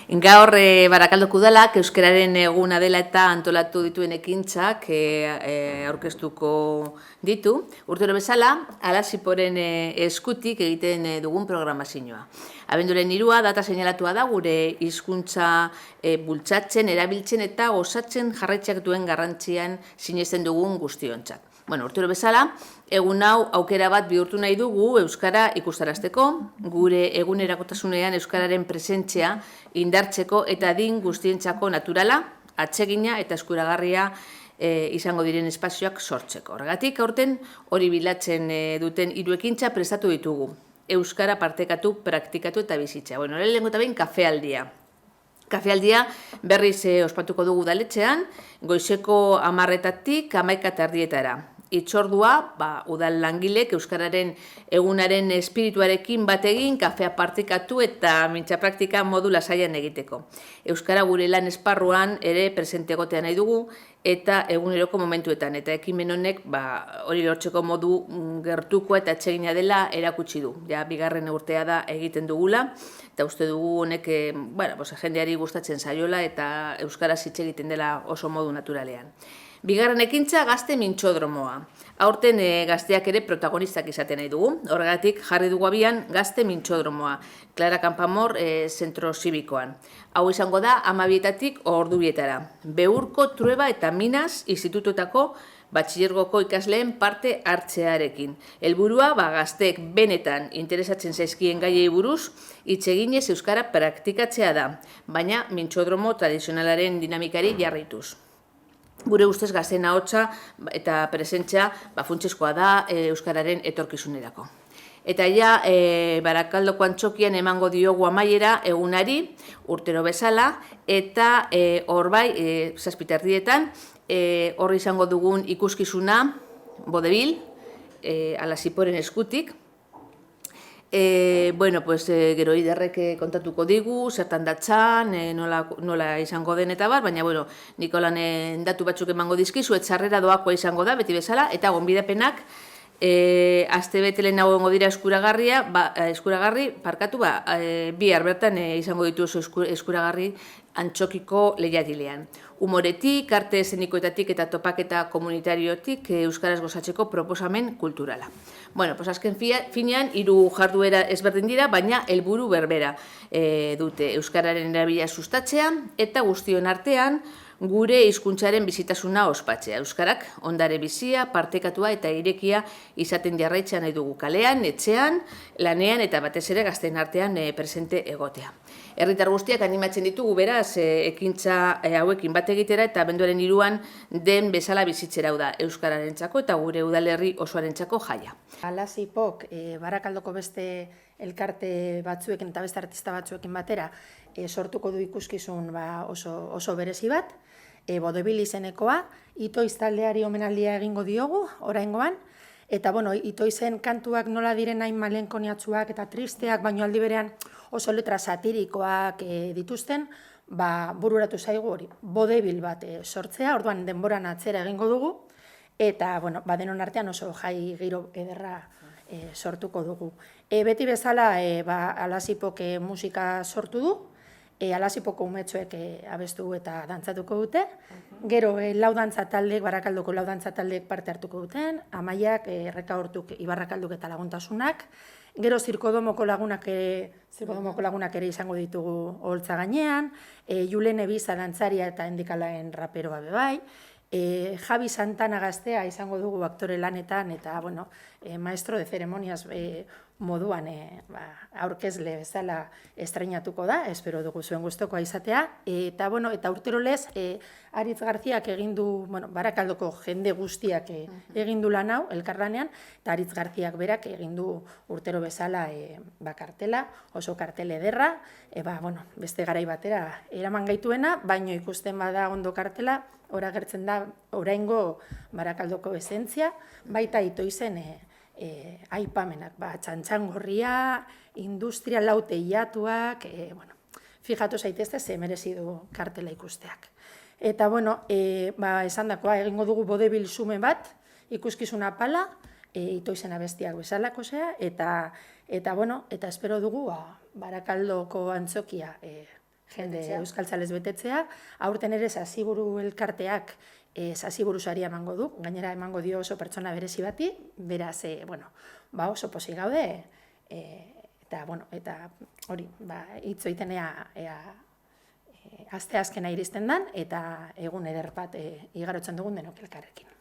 Gaur Barakaldoko Udalak euskararen eguna dela eta antolatu dituen ekintzak aurkeztuko ditu. Urtero bezala, Alasiporen eskutik egiten dugun programazioa. Abenduaren 3 data seinalatua da gure hizkuntza bultzatzen, erabiltzen eta osatzen jarraitzak duen garrantzian sinesten dugun guztiontzat. Urtero bezala, egun hau aukera bat bihurtu nahi dugu euskara ikustarazteko, gure egunerakotasunean euskararen presentzia indartzeko eta adin guztientzako naturala, atsegina eta eskuragarria izango diren espazioak sortzeko. Horregatik, aurten hori bilatzen duten 3 ekintza prestatu ditugu. Euskara partekatu, praktikatu eta bizitza. Lehenengo eta behin kafealdia. Kafealdia berriz ospatuko dugu udaletxean, goizeko 10:00-tik 11:30. Itzordua, udal langilek euskararen egunaren espirituarekin bat egin, kafea partekatu eta mintza praktika modu lasaian egiteko. Euskara gure lan esparruan ere presente egotea nahi dugu eta eguneroko momentuetan. Eta ekimen honek hori lortzeko modu gertuko eta atsegina dela erakutsi du. Ja, 2. urtea da egiten dugula eta uste dugu honek jendeari gustatzen zaiola eta euskaraz hitz egiten dela oso modu naturalean. 2. ekintza gazte mintzodromoa. Aurten gazteak ere protagonistak izaten nahi dugu. Horregatik jarri dugu abian gazte mintzodromoa. Clara Kanpamor zentro zibikoan. Hau izango da 12:00-tik 2:00. Beurko, Trueba eta Minas institutuetako batxilergoko ikasleen parte hartzearekin. Helburua gazteek benetan interesatzen zaizkien gaiei buruz hitz eginez euskara praktikatzea da, baina mintzodromo tradizionalaren dinamikari jarraituz. Gure ustez gazteen ahotsa eta presentzia funtsezkoa da euskararen etorkizunerako. Eta ja, Barakaldoko Antzokian emango diogu amaiera egunari, urtero bezala, eta hor bai, 7:30, hor izango dugun ikuskizuna, Bodebil, Alasiporen eskutik. Gero Iderrek kontatuko digu, zertan datzan, nola izango den eta baina Nikolan datu batzuk emango dizkizu, sarrera doakoa izango da, beti bezala, eta gonbidapenak astebete lehenago egongo dira eskuragarri, bihar bertan izango dituzu eskuragarri Antzokiko lehiatilean. Humoretik, arte eszenikoetatik eta topaketa komunitariotik euskaraz gozatzeko proposamen kulturala. Azken finean, 3 jarduera ezberdin dira, baina helburu berbera dute euskararen erabila sustatzea eta guztion artean gure hizkuntzaren bizitasuna ospatzea. Euskarak ondare bizia, partekatua eta irekia izaten jarraitzea nahi dugu kalean, etxean, lanean eta batez ere gazteen artean presente egotea. Herritar guztiak animatzen ditugu beraz ekintza hauekin bat egitera eta abenduaren 3 den bezala bizitzera da euskararentzako eta gure udalerri osoarentzako jaia. Alasipok Barakaldoko beste elkarte batzuekin eta beste artista batzuekin batera sortuko du ikuskizun oso berezi bat, Bodebil izenekoa, Itoiz taldeari omenaldia egingo diogu, oraingoan, eta Itoizen kantuak nola diren hain malenkoniatsuak eta tristeak, baino aldi berean oso letra satirikoak dituzten, bururatu zaigu hori, Bodebil bat sortzea, orduan denboran atzera egingo dugu, eta denon artean oso jai giro ederra sortuko dugu. Beti bezala Alasipok musika sortu du, Alasipoko umetxoek abestu eta dantzatuko dute, gero laudantza taldeek, Barakaldoko laudantza taldeek parte hartuko duten, Amaiak, Errekaortuk, Ibarrakalduk eta Laguntasunak, gero zirkodomoko lagunak ere izango ditugu oholtza gainean, Julen Ebiza dantzaria eta Endikalaen raperoa bebai, Javi Santana gaztea izango dugu aktore lanetan eta maestro de ceremonias moduan aurkezle bezala estreinatuko da, espero dugu zuen gustokoa izatea, eta urtero lez Aritz Garziak egin du, Barakaldoko jende guztiak egin du lan hau, elkarlanean, eta Aritz Garziak berak egin du urtero bezala kartela, oso kartel ederra, beste garai batera eraman gaituena, baino ikusten bada ondo kartela, hor agertzen da oraingo Barakaldoko esentzia, baita Itoizen aipamenak, txantxangorria, industria laute hilatuak, fijatu zaitezte ze merezi du kartela ikusteak. Eta esandakoa egingo dugu Bodebil sume bat, ikuskizuna pala, Itoizen abestiak bezalako eta espero dugu Barakaldoko Antzokia jende euskaltzalez betetzea. Aurten ere Sasiburu elkarteak Sasiburu saria emango du, gainera emango dio oso pertsona berezi bati, beraz, oso pozik gaude, eta hori, hitz egiten aste azkena iristen dan, eta egun eder bat igarotzen dugun denok elkarrekin.